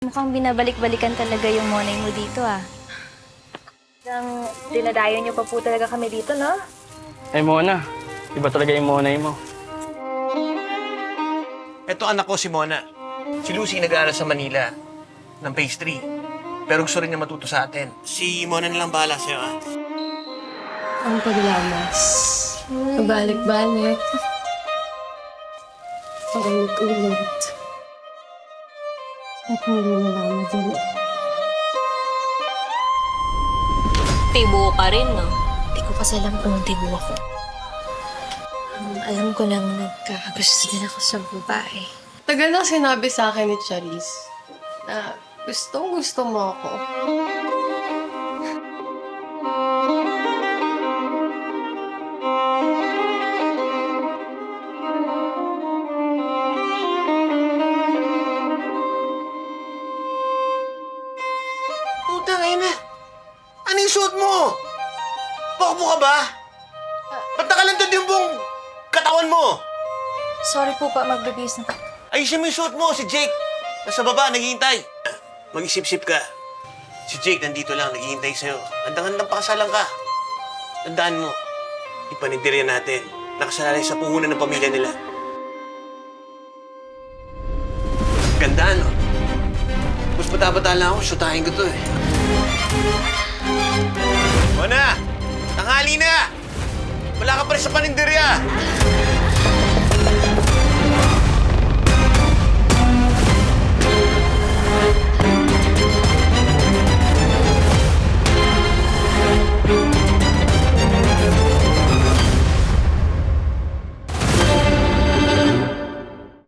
Mukhang binabalik-balikan talaga yung monay mo dito, ah. Hanggang dinadayo niyo pa po talaga kami dito, no? Eh, Mona. Iba talaga yung monay mo. Ito anak ko si Mona. Si Lucy nag-aaral sa Manila ng pastry. Pero gusto rin niya matuto sa atin. Si Mona nilang bahala sa'yo, ha? Ang paglamas. Pabalik-balik. Paulit-ulit. At hindi na lang madali. Tibo ka rin, no? Hindi ko kasi alam kung tibo ako. Alam ko lang nagkakagusto din ako sa babae. Tagal na sinabi sa akin ni Charisse na gusto mo ako. Puta, ngayon na. Ano yung suot mo? Bokbo ka ba? Ba't nakalantad yung buong katawan mo? Sorry po pa, magbibis na. Ayusin mo yung suot mo, si Jake. Nasa baba, naghihintay. Mag-isip-sip ka. Si Jake nandito lang, naghihintay sa'yo. Handang-handang pakasalan ka. Tandaan mo, ipanindirya natin. Nakasalalay sa puhunan ng pamilya nila. Ganda, no? Mas bata-bata lang ako, syutahin ko to eh. Mona! Tanghali na! Wala ka pa rin sa panindirya!